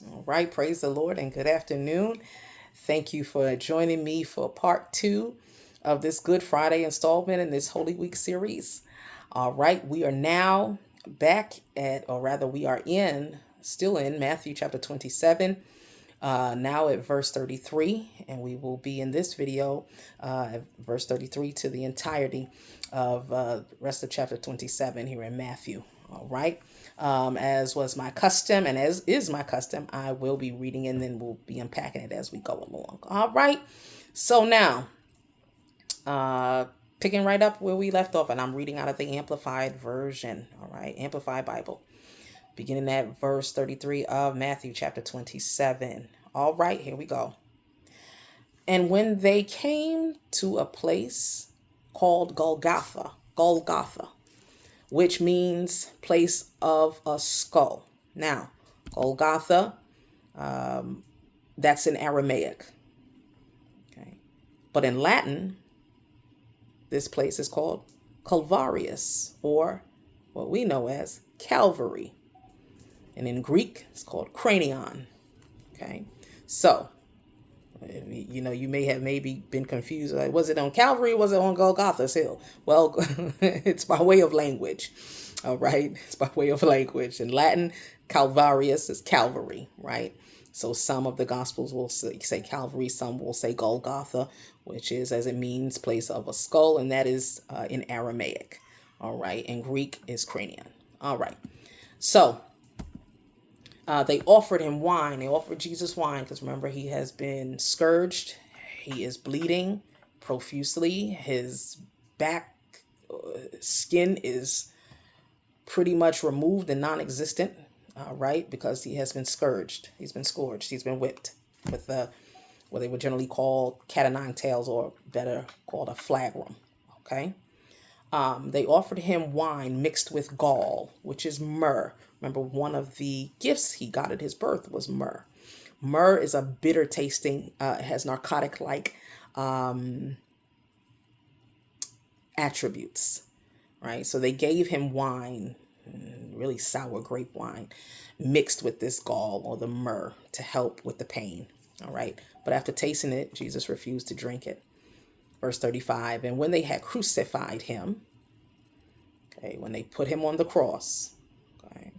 All right, praise the Lord and good afternoon. Thank you for joining me for part two of this Good Friday installment in this Holy Week series. All right, we are now back at, or rather, we are still in Matthew chapter 27, now at verse 33, and we will be in this video at verse 33 to the entirety of the rest of chapter 27 here in Matthew. All right. As was my custom, and as is my custom, I will be reading and then we'll be unpacking it as we go along. All right. So now, uh, picking right up where we left off, and I'm reading out of the Amplified Version. All right. Amplified Bible, beginning at verse 33 of Matthew chapter 27. All right, here we go. And when they came to a place called Golgotha, which means place of a skull. Now, Golgotha, that's in Aramaic. Okay. But in Latin, this place is called Calvarius, or what we know as Calvary. And in Greek, it's called Cranion. Okay. So, you may have maybe been confused. Like, was it on Calvary? Was it on Golgotha's hill? Well, it's by way of language. All right. It's by way of language. In Latin, Calvarius is Calvary, right? So some of the Gospels will say Calvary. Some will say Golgotha, which is, as it means, place of a skull. And that is in Aramaic. All right. In Greek is cranion. All right. So they offered him wine. They offered Jesus wine because remember, he has been scourged. He is bleeding profusely. His back skin is pretty much removed and non-existent, right? Because he has been scourged. He's been scourged. He's been whipped with what they would generally call cat o' nine tails, or better called a flagrum. Okay. They offered him wine mixed with gall, which is myrrh. Remember, one of the gifts he got at his birth was myrrh. Myrrh is a bitter tasting, has narcotic-like attributes, right? So they gave him wine, really sour grape wine, mixed with this gall or the myrrh to help with the pain, all right? But after tasting it, Jesus refused to drink it. Verse 35, and when they had crucified him, okay, when they put him on the cross, okay,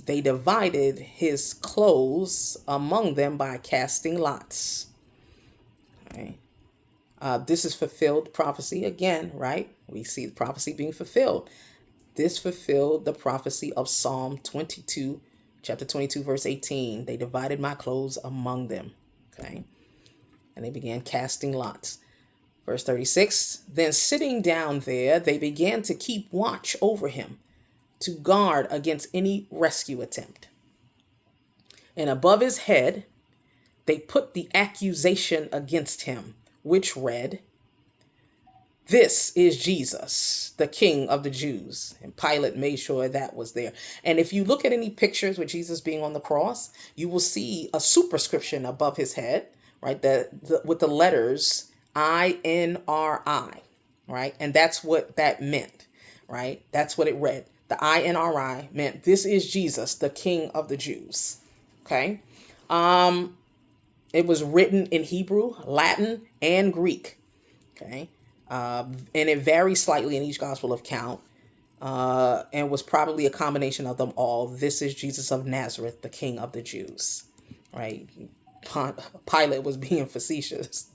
they divided his clothes among them by casting lots. Okay. This is fulfilled prophecy again, right? We see the prophecy being fulfilled. This fulfilled the prophecy of Psalm 22, chapter 22, verse 18. They divided my clothes among them. Okay. And they began casting lots. Verse 36, then sitting down there, they began to keep watch over him, to guard against any rescue attempt. And above his head, they put the accusation against him, which read, this is Jesus, the King of the Jews. And Pilate made sure that was there. And if you look at any pictures with Jesus being on the cross, you will see a superscription above his head, right? With the letters INRI, right? And that's what that meant, right? That's what it read. The INRI meant this is Jesus, the King of the Jews. Okay. It was written in Hebrew, Latin, and Greek. Okay. And it varies slightly in each gospel account, and was probably a combination of them all. This is Jesus of Nazareth, the King of the Jews, right? Pilate was being facetious.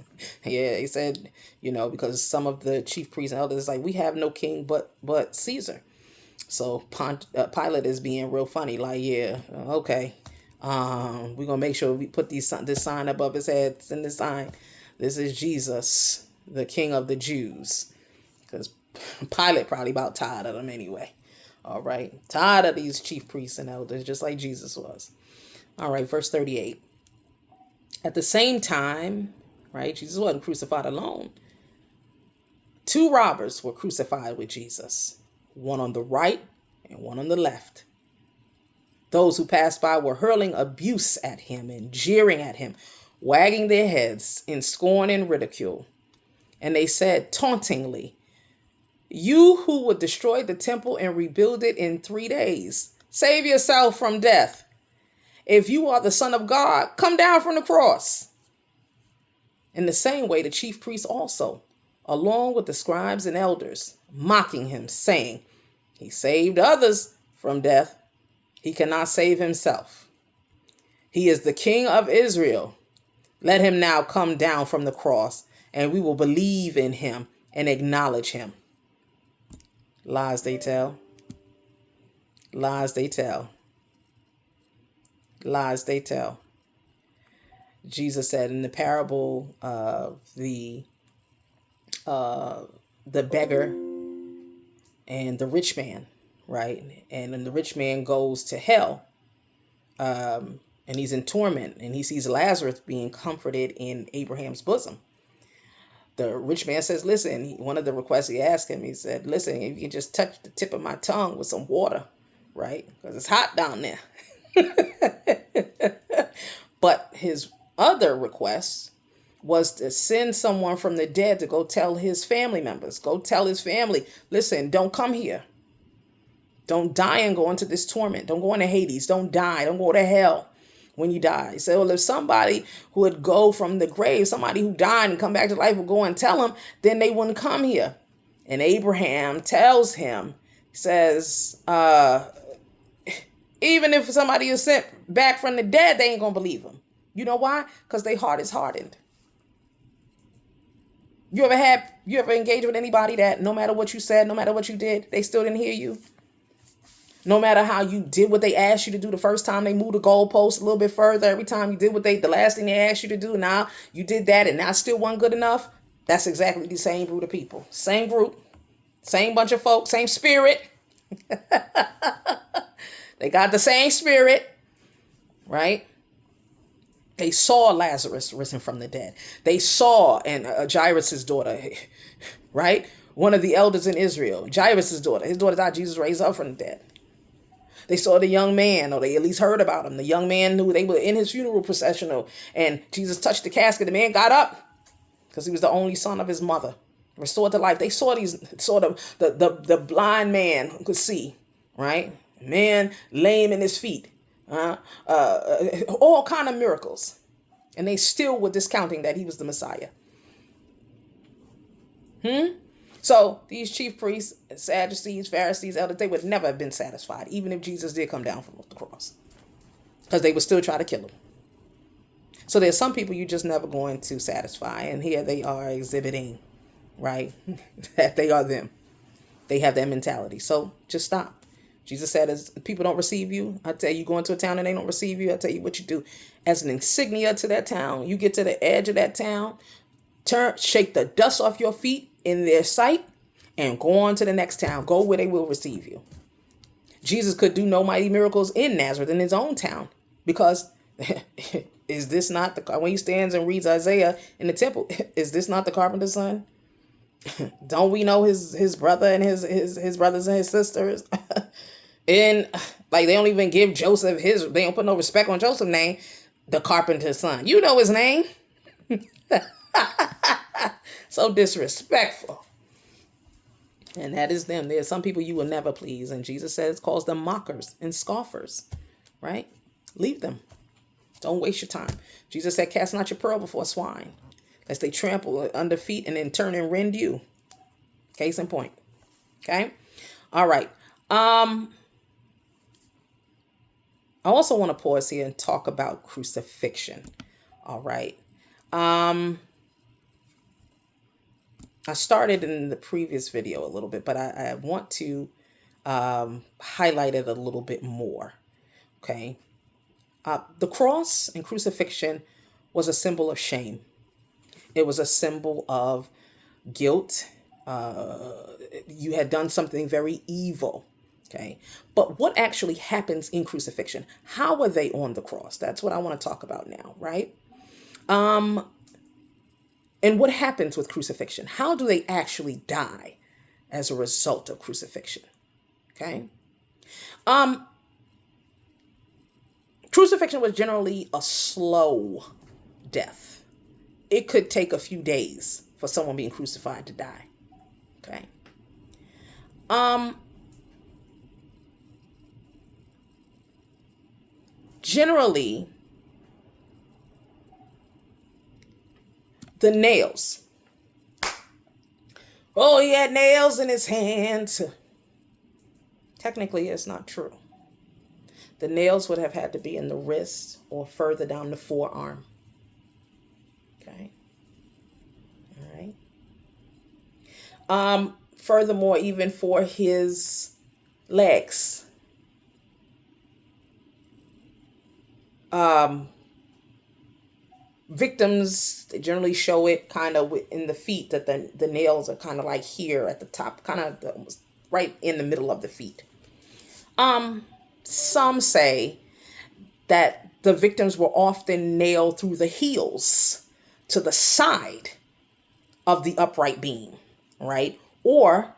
Yeah, he said, because some of the chief priests and elders like, we have no king but Caesar. So Pilate is being real funny, like, yeah, okay. We're gonna make sure we put this sign above his head, and this sign, this is Jesus, the King of the Jews, because Pilate probably about tired of them anyway. All right, tired of these chief priests and elders, just like Jesus was. All right, verse 38. At the same time, right, Jesus wasn't crucified alone. Two robbers were crucified with Jesus, one on the right and one on the left. Those who passed by were hurling abuse at him and jeering at him, wagging their heads in scorn and ridicule. And they said tauntingly, you who would destroy the temple and rebuild it in 3 days, save yourself from death. If you are the Son of God, come down from the cross. In the same way, the chief priests also, along with the scribes and elders, mocking him, saying, he saved others from death. He cannot save himself. He is the King of Israel. Let him now come down from the cross, and we will believe in him and acknowledge him. Lies they tell. Lies they tell. Lies they tell. Jesus said in the parable of the beggar and the rich man, right? And then the rich man goes to hell, and he's in torment, and he sees Lazarus being comforted in Abraham's bosom. The rich man says, listen, one of the requests he asked him, he said, listen, if you can just touch the tip of my tongue with some water, right? Because it's hot down there. But his other request was to send someone from the dead to go tell his family members, go tell his family, listen, don't come here. Don't die and go into this torment. Don't go into Hades. Don't die. Don't go to hell when you die. He said, well, if somebody who would go from the grave, somebody who died and come back to life would go and tell him, then they wouldn't come here. And Abraham tells him, says, even if somebody is sent back from the dead, they ain't going to believe him. You know why? Because their heart is hardened. You ever engaged with anybody that no matter what you said, no matter what you did, they still didn't hear you? No matter how you did what they asked you to do the first time, they moved the goalpost a little bit further. Every time you did the last thing they asked you to do, now you did that and now still wasn't good enough. That's exactly the same group of people. Same group, same bunch of folks, same spirit. They got the same spirit, right? They saw Lazarus risen from the dead. They saw Jairus' daughter, right? One of the elders in Israel, Jairus' daughter. His daughter died, Jesus raised up from the dead. They saw the young man, or they at least heard about him. The young man who they were in his funeral processional, and Jesus touched the casket. The man got up because he was the only son of his mother, restored to life. They saw the blind man who could see, right? Man lame in his feet, all kind of miracles, and they still were discounting that he was the Messiah. So these chief priests, Sadducees, Pharisees, elders, they would never have been satisfied, even if Jesus did come down from the cross, because they would still try to kill him. So there's some people you're just never going to satisfy. And here they are exhibiting, right, that they are them. They have that mentality. So just stop. Jesus said, as people don't receive you, I tell you, go into a town and they don't receive you, I tell you what you do. As an insignia to that town, you get to the edge of that town, shake the dust off your feet in their sight, and go on to the next town. Go where they will receive you. Jesus could do no mighty miracles in Nazareth, in his own town, because is this not when he stands and reads Isaiah in the temple, is this not the carpenter's son? Don't we know his brother and his brothers and his sisters? And like, they don't even give Joseph they don't put no respect on Joseph's name, the carpenter's son. You know his name. So disrespectful. And that is them. There's some people you will never please. And Jesus says, calls them mockers and scoffers, right? Leave them. Don't waste your time. Jesus said, cast not your pearl before swine, lest they trample under feet and then turn and rend you. Case in point. Okay. All right. I also want to pause here and talk about crucifixion. All right. I started in the previous video a little bit, but I want to highlight it a little bit more. Okay. The cross and crucifixion was a symbol of shame. It was a symbol of guilt. You had done something very evil. Okay. But what actually happens in crucifixion? How are they on the cross? That's what I want to talk about now, right? And what happens with crucifixion? How do they actually die as a result of crucifixion? Okay. Crucifixion was generally a slow death. It could take a few days for someone being crucified to die. Okay. Generally, the nails. Oh, he had nails in his hands. Technically, it's not true. The nails would have had to be in the wrist or further down the forearm. Okay. All right. Furthermore, even for his legs, victims, they generally show it kind of in the feet, that the nails are kind of like here at the top, kind of almost right in the middle of the feet. Some say that the victims were often nailed through the heels to the side of the upright beam, right? Or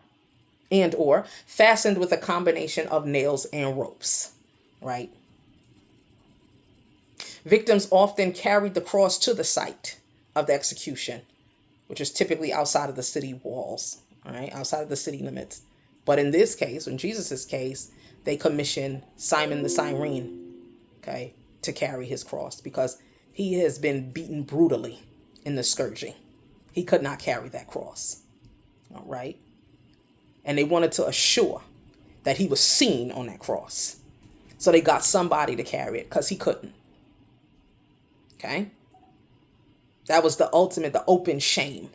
fastened with a combination of nails and ropes, right? Victims often carried the cross to the site of the execution, which is typically outside of the city walls, all right, outside of the city limits. But in this case, in Jesus's case, they commissioned Simon the Cyrene, okay, to carry his cross because he has been beaten brutally in the scourging. He could not carry that cross, all right? And they wanted to assure that he was seen on that cross. So they got somebody to carry it because he couldn't. Okay? That was the ultimate, the open shame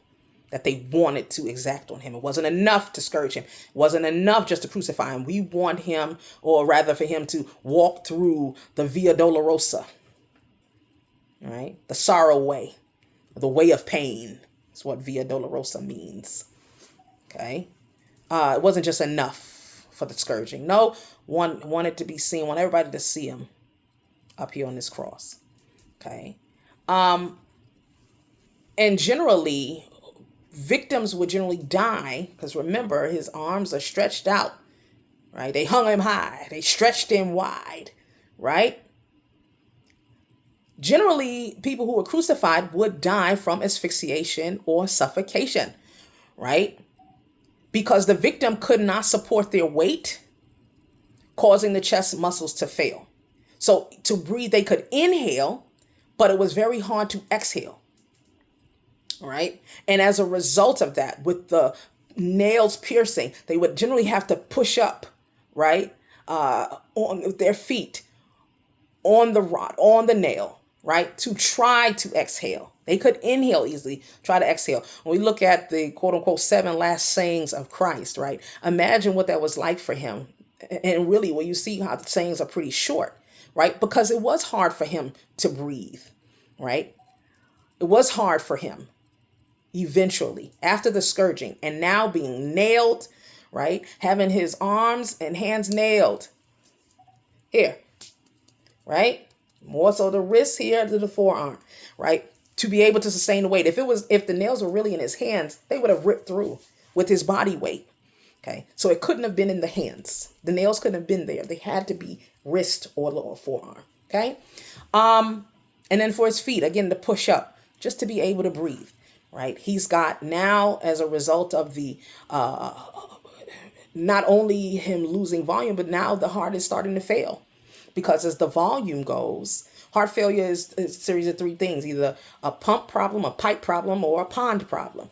that they wanted to exact on him. It wasn't enough to scourge him. It wasn't enough just to crucify him. We want him, or rather for him to walk through the Via Dolorosa, right? The sorrow way, the way of pain is what Via Dolorosa means. Okay? It wasn't just enough for the scourging. No, one wanted to be seen, want everybody to see him up here on this cross. Okay. And generally, victims would generally die because remember, his arms are stretched out, right? They hung him high. They stretched him wide, right? Generally, people who were crucified would die from asphyxiation or suffocation, right? Because the victim could not support their weight, causing the chest muscles to fail. So to breathe, they could inhale, but it was very hard to exhale, right? And as a result of that, with the nails piercing, they would generally have to push up, right, on their feet, on the rod, on the nail, right, to try to exhale. They could inhale easily, try to exhale. When we look at the quote unquote 7 last sayings of Christ, right, imagine what that was like for him. And really, when you see how the sayings are pretty short, right, because it was hard for him to breathe, right? It was hard for him eventually after the scourging and now being nailed, right, having his arms and hands nailed here, right? More so the wrist here to the forearm, right? To be able to sustain the weight. If the nails were really in his hands, they would have ripped through with his body weight. Okay. So it couldn't have been in the hands. The nails couldn't have been there. They had to be wrist or lower forearm. Okay. And then for his feet, again, to push up just to be able to breathe, right? He's got now, as a result of the, not only him losing volume, but now the heart is starting to fail. Because as the volume goes, heart failure is a series of 3 things, either a pump problem, a pipe problem, or a pond problem.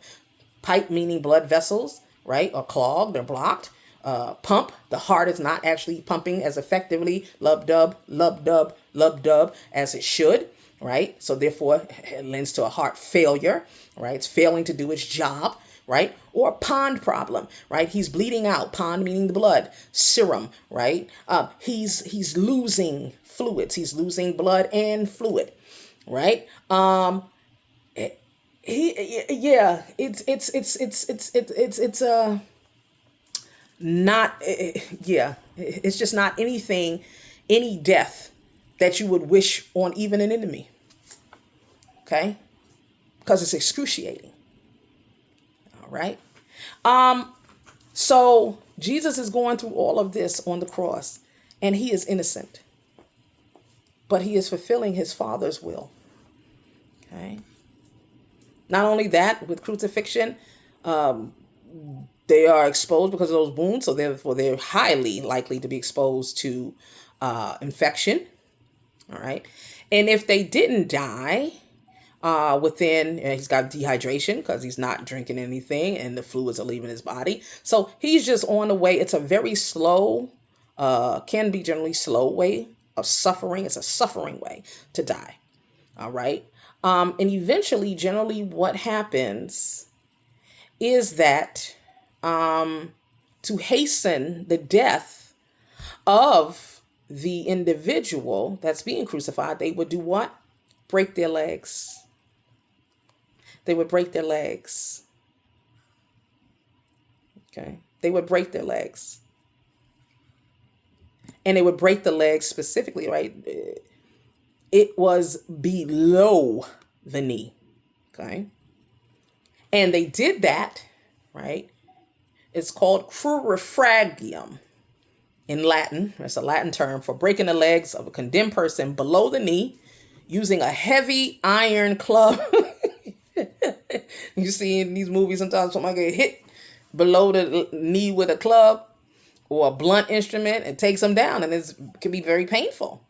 Pipe meaning blood vessels, right, are clogged or blocked. Pump, the heart is not actually pumping as effectively, lub-dub, lub-dub, lub-dub, as it should, right? So therefore, it lends to a heart failure, right? It's failing to do its job, right? Or a pond problem, right? He's bleeding out, pond meaning the blood, serum, right? He's losing fluids. He's losing blood and fluid, right? It's just not any death that you would wish on even an enemy. Okay? Because it's excruciating. All right. So Jesus is going through all of this on the cross, and he is innocent, but he is fulfilling his Father's will. Okay. Not only that, with crucifixion, they are exposed because of those wounds, so therefore they're highly likely to be exposed to infection, All right. And if they didn't die within, he's got dehydration because he's not drinking anything and the fluids are leaving his body. So he's just on the way. It's a very slow, can be generally slow way of suffering. It's a suffering way to die. All right. And eventually, generally what happens is that to hasten the death of the individual that's being crucified, they would do what? Break their legs. They would break their legs. Okay. They would break their legs. And they would break the legs specifically, right? It was below the knee. Okay. And they did that, right? It's called crurifragium in Latin. It's a Latin term for breaking the legs of a condemned person below the knee using a heavy iron club. You see in these movies sometimes somebody get hit below the knee with a club or a blunt instrument. It takes them down, and it can be very painful,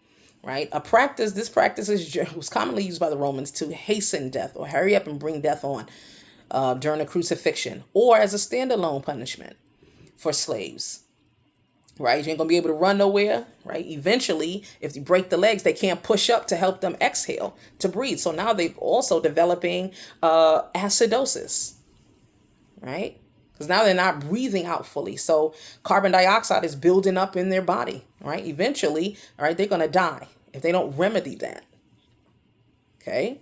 right? This practice was commonly used by the Romans to hasten death or hurry up and bring death on during the crucifixion or as a standalone punishment for slaves. Right? You ain't gonna be able to run nowhere, right? Eventually, if you break the legs, they can't push up to help them exhale, to breathe. So now they're also developing acidosis, right? Because now they're not breathing out fully. So carbon dioxide is building up in their body, right? Eventually, all right, they're gonna die if they don't remedy that. Okay?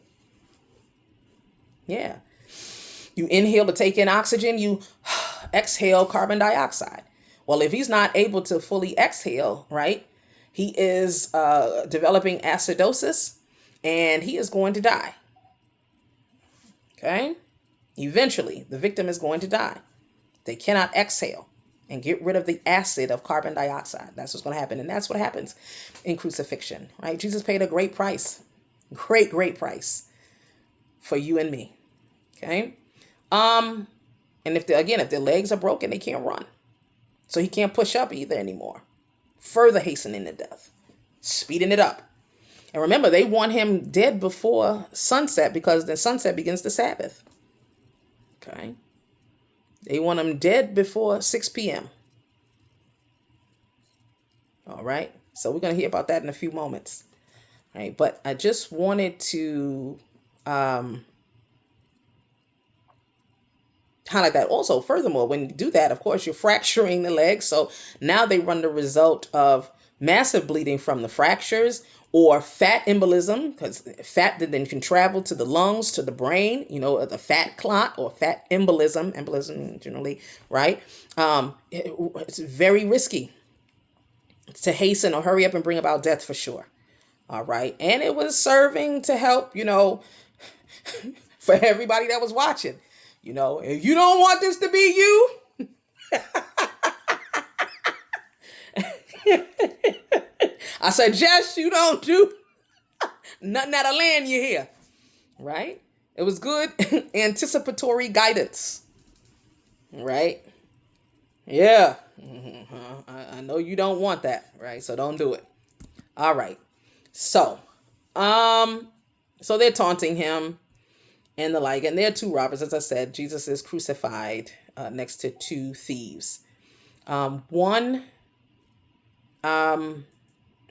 Yeah. You inhale to take in oxygen, you exhale carbon dioxide. Well, if he's not able to fully exhale, right, he is developing acidosis and he is going to die. Okay? Eventually, the victim is going to die. They cannot exhale and get rid of the acid of carbon dioxide. That's what's going to happen. And that's what happens in crucifixion, right? Jesus paid a great price, great price for you and me. Okay? And if their legs are broken, they can't run. So he can't push up either anymore. Further hastening the death. Speeding it up. And remember, they want him dead before sunset because the sunset begins the Sabbath. Okay. They want him dead before 6 p.m. All right. So we're going to hear about that in a few moments. All right. But I just wanted to highlight that. Also, furthermore, when you do that, of course, you're fracturing the legs. So now they run the result of massive bleeding from the fractures or fat embolism, because fat that then can travel to the lungs, to the brain, the fat clot or fat embolism generally, right? It's very risky to hasten or hurry up and bring about death for sure. All right. And it was serving to help, for everybody that was watching. If you don't want this to be you, I suggest you don't do nothing that'll land you here, right? It was good anticipatory guidance, right? Yeah, I know you don't want that, right? So don't do it. All right. So they're taunting him and the like. And there are two robbers. As I said, Jesus is crucified next to two thieves.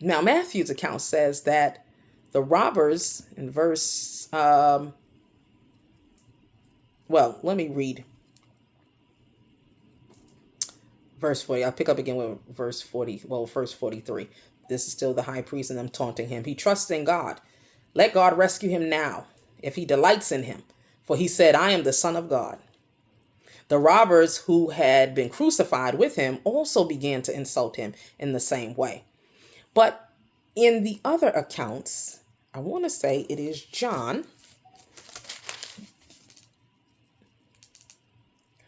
Now Matthew's account says that the robbers in verse, let me read verse 40. I'll pick up again with verse 40. Verse 43. This is still the high priest and them taunting him. He trusts in God. Let God rescue him now, if he delights in him. For he said, I am the Son of God. The robbers who had been crucified with him also began to insult him in the same way. But in the other accounts, I want to say it is John.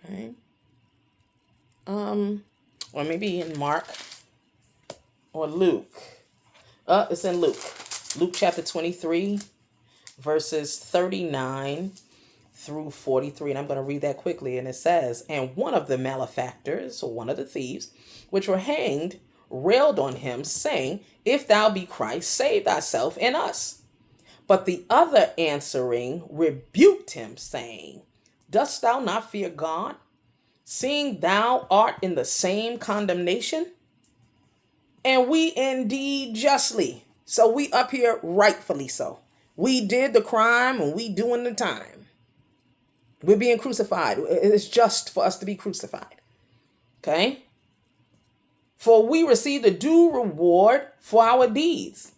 Okay. Or maybe in Mark or Luke. It's in Luke. Luke chapter 23, verses 39 through 43. And I'm going to read that quickly. And it says, and one of the malefactors, or one of the thieves, which were hanged, railed on him, saying, If thou be Christ, save thyself and us. But the other answering rebuked him, saying, Dost thou not fear God, seeing thou art in the same condemnation? And we indeed justly. So we up here rightfully so. We did the crime and we doing the time. We're being crucified. It's just for us to be crucified. Okay? For we receive the due reward for our deeds.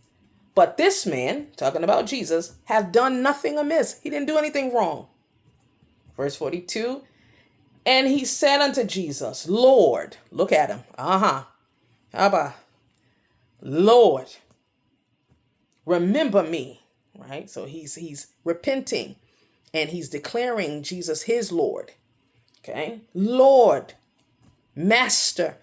But this man, talking about Jesus, hath done nothing amiss. He didn't do anything wrong. Verse 42. And he said unto Jesus, Lord, look at him. Abba, Lord, remember me. Right? So he's repenting and he's declaring Jesus his Lord. Okay? Lord, Master,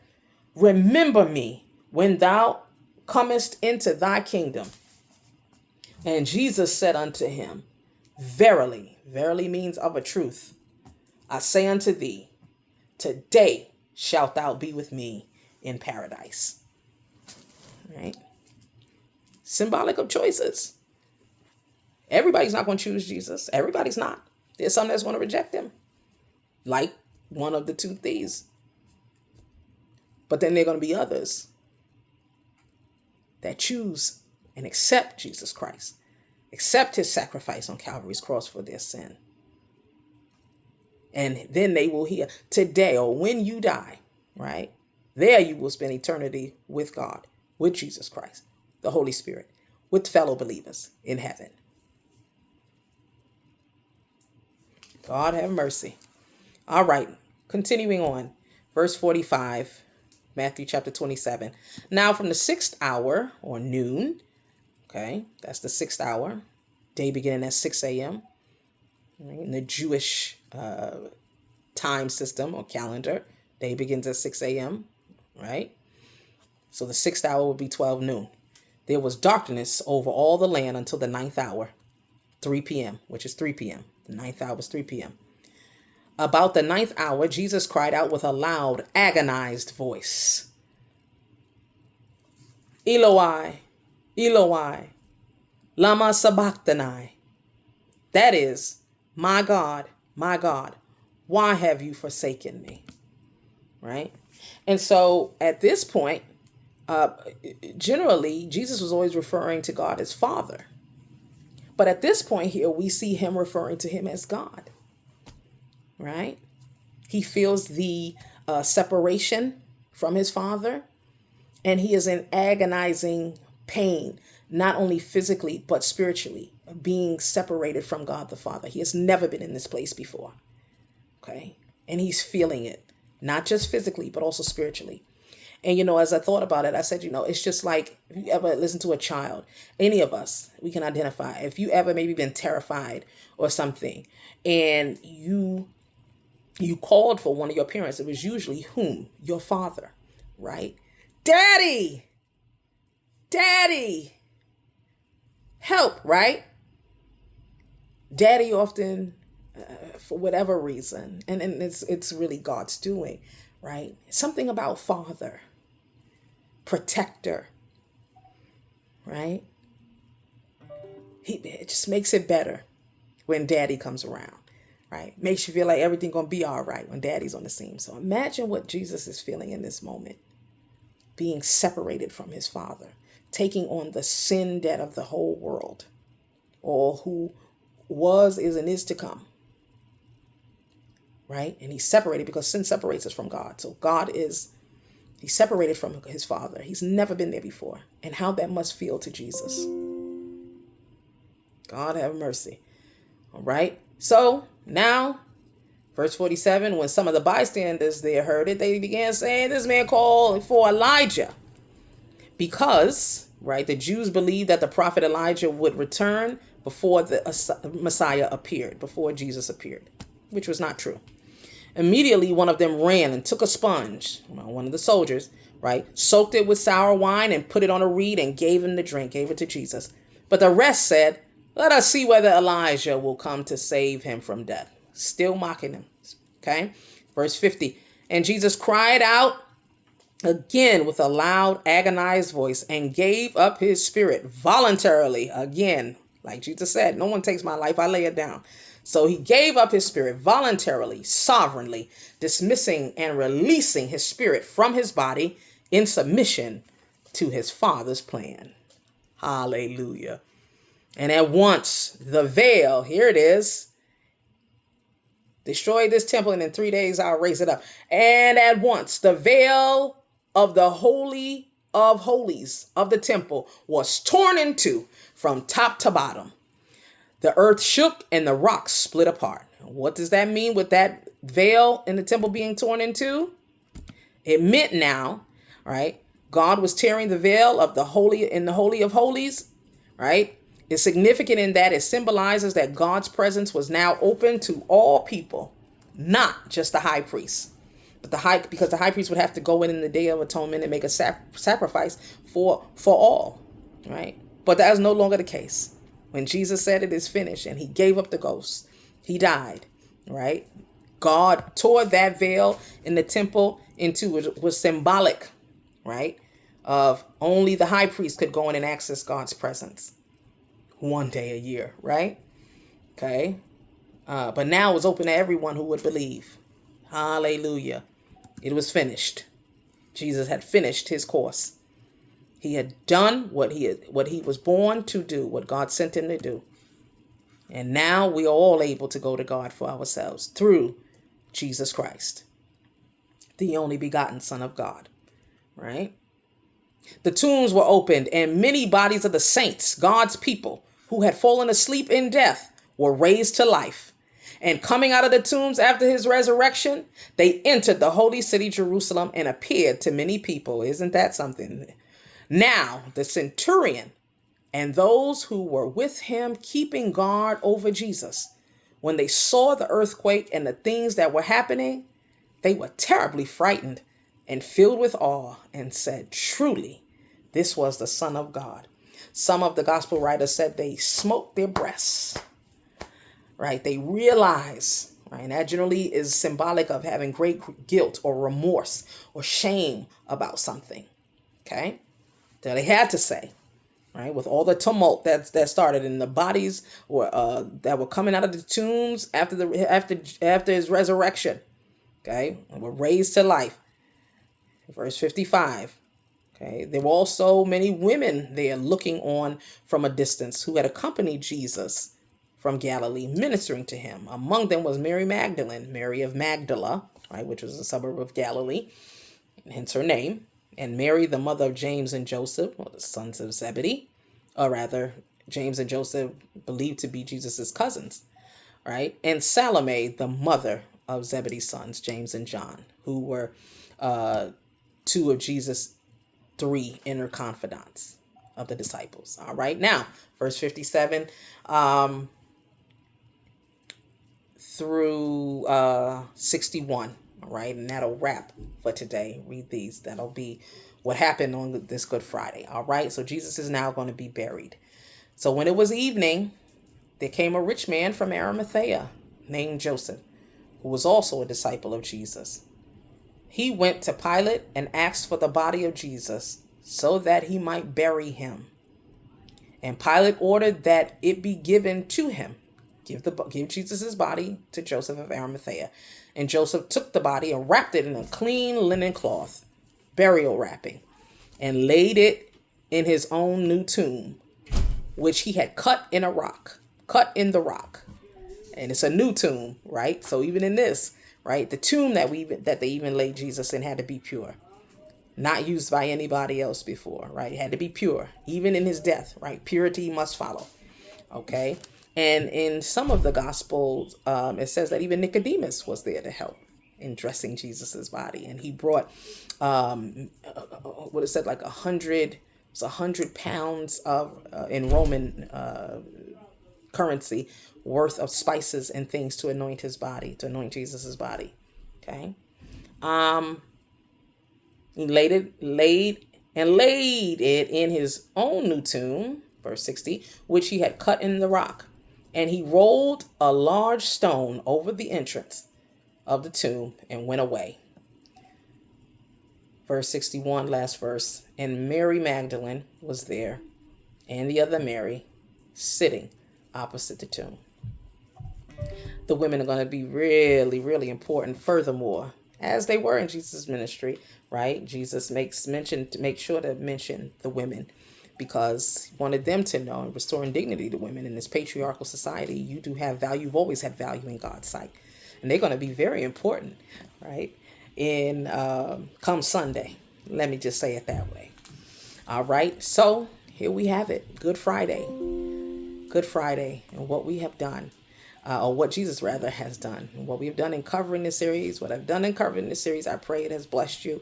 remember me when thou comest into thy kingdom. And Jesus said unto him, Verily, verily means of a truth, I say unto thee, today shalt thou be with me in paradise. Right? Symbolic of choices. Everybody's not going to choose Jesus. Everybody's not. There's some that's going to reject him. Like one of the two thieves. But then there are going to be others that choose and accept Jesus Christ. Accept his sacrifice on Calvary's cross for their sin. And then they will hear today or when you die, right? There you will spend eternity with God, with Jesus Christ, the Holy Spirit, with fellow believers in heaven. God have mercy. All right, continuing on. Verse 45, Matthew chapter 27. Now from the 6th hour or noon, okay, that's the 6th hour, day beginning at 6 a.m. Right, in the Jewish time system or calendar, day begins at 6 a.m., right? So the 6th hour would be 12 noon. There was darkness over all the land until the 9th hour, 3 p.m., which is 3 p.m. The 9th hour is 3 p.m. About the 9th hour, Jesus cried out with a loud, agonized voice, Eloi, Eloi, lama sabachthani. That is, my God, why have you forsaken me? Right? And so at this point, generally, Jesus was always referring to God as Father. But at this point here, we see him referring to him as God. Right? He feels the separation from his Father, and he is in agonizing pain, not only physically, but spiritually, being separated from God the Father. He has never been in this place before. Okay? And he's feeling it, not just physically, but also spiritually. And, as I thought about it, I said, it's just like if you ever listen to a child, any of us, we can identify. If you ever maybe been terrified or something, and you called for one of your parents, it was usually whom? Your father, right? Daddy, help, right? Daddy often, for whatever reason, and it's really God's doing, right? Something about father, protector, right? It just makes it better when daddy comes around, right? Makes you feel like everything gonna be all right when daddy's on the scene. So imagine what Jesus is feeling in this moment, being separated from his Father, taking on the sin debt of the whole world, all who was, is, and is to come, right? And he's separated because sin separates us from God. So he's separated from his Father. He's never been there before. And how that must feel to Jesus. God have mercy. All right. So now, verse 47, when some of the bystanders there heard it, they began saying, this man called for Elijah. Because, right, the Jews believed that the prophet Elijah would return before the Messiah appeared, before Jesus appeared, which was not true. Immediately, one of them ran and took a sponge, one of the soldiers, right, soaked it with sour wine and put it on a reed and gave him the drink, gave it to Jesus. But the rest said, let us see whether Elijah will come to save him from death. Still mocking him. Okay. Verse 50. And Jesus cried out again with a loud, agonized voice, and gave up his spirit voluntarily. Again, like Jesus said, no one takes my life, I lay it down. So he gave up his spirit voluntarily, sovereignly, dismissing and releasing his spirit from his body in submission to his Father's plan. Hallelujah. And at once the veil, here it is, destroy this temple, and in 3 days I'll raise it up. And at once the veil of the Holy of Holies of the temple was torn in two from top to bottom. The earth shook and the rocks split apart. What does that mean with that veil in the temple being torn in two? It meant now, right? God was tearing the veil of the Holy in the Holy of Holies, right? It's significant in that it symbolizes that God's presence was now open to all people, not just the high priest. But because the high priest would have to go in the Day of Atonement and make a sacrifice for all, right? But that is no longer the case. When Jesus said it is finished and he gave up the ghost, he died, right? God tore that veil in the temple into, it was symbolic, right? Of only the high priest could go in and access God's presence one day a year, right? Okay. But now it's open to everyone who would believe. Hallelujah. It was finished. Jesus had finished his course. He had done what he was born to do, what God sent him to do. And now we are all able to go to God for ourselves through Jesus Christ, the only begotten Son of God, right? The tombs were opened, and many bodies of the saints, God's people, who had fallen asleep in death, were raised to life. And coming out of the tombs after his resurrection, they entered the holy city, Jerusalem, and appeared to many people. Isn't that something? Now, the centurion and those who were with him keeping guard over Jesus, when they saw the earthquake and the things that were happening, they were terribly frightened and filled with awe and said, truly, this was the Son of God. Some of the gospel writers said they smote their breasts, right? They realize, right? And that generally is symbolic of having great guilt or remorse or shame about something, okay? That they had to say, right? With all the tumult that started in the bodies that were coming out of the tombs after his resurrection, okay? And were raised to life. Verse 55. Okay, there were also many women there looking on from a distance who had accompanied Jesus from Galilee, ministering to him. Among them was Mary Magdalene, Mary of Magdala, right, which was a suburb of Galilee, hence her name, and Mary, the mother of James and Joseph, or the sons of Zebedee, or rather, James and Joseph believed to be Jesus's cousins, right, and Salome, the mother of Zebedee's sons, James and John, who were two of Jesus' three inner confidants of the disciples. All right, now, verse 57 through 61. All right, and that'll wrap for today. Read these. That'll be what happened on this Good Friday. All right, so Jesus is now going to be buried. So when it was evening, there came a rich man from Arimathea named Joseph, who was also a disciple of Jesus. He went to Pilate and asked for the body of Jesus so that he might bury him. And Pilate ordered that it be given to him. Give Jesus' body to Joseph of Arimathea. And Joseph took the body and wrapped it in a clean linen cloth, burial wrapping, and laid it in his own new tomb, which he had cut in the rock. And it's a new tomb, right? So even in this, right, the tomb that they even laid Jesus in had to be pure, not used by anybody else before, right? It had to be pure, even in his death, right? Purity must follow, okay? And in some of the Gospels, it says that even Nicodemus was there to help in dressing Jesus's body, and he brought what it said, like 100 pounds of in Roman currency worth of spices and things to anoint Jesus's body. Okay. He laid it in his own new tomb, verse 60, which he had cut in the rock. And he rolled a large stone over the entrance of the tomb and went away. Verse 61, last verse. And Mary Magdalene was there, and the other Mary, sitting opposite the tomb. The women are going to be really, really important. Furthermore, as they were in Jesus' ministry, right? Jesus makes mention to make sure to mention the women, because he wanted them to know, and restoring dignity to women in this patriarchal society. You do have value. You've always had value in God's sight, and they're going to be very important, right? In come Sunday. Let me just say it that way. All right. So here we have it. Good Friday. Good Friday, and what we have done. Or what Jesus rather has done. And what we've done in covering this series, what I've done in covering this series, I pray it has blessed you,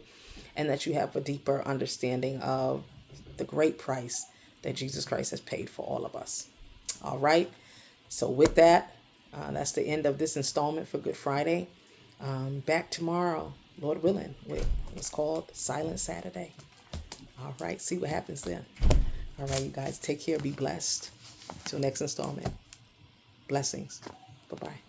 and that you have a deeper understanding of the great price that Jesus Christ has paid for all of us. All right. So with that, that's the end of this installment for Good Friday. Back tomorrow, Lord willing, with what's called Silent Saturday. All right. See what happens then. All right, you guys, take care. Be blessed. Till next installment. Blessings. Bye-bye.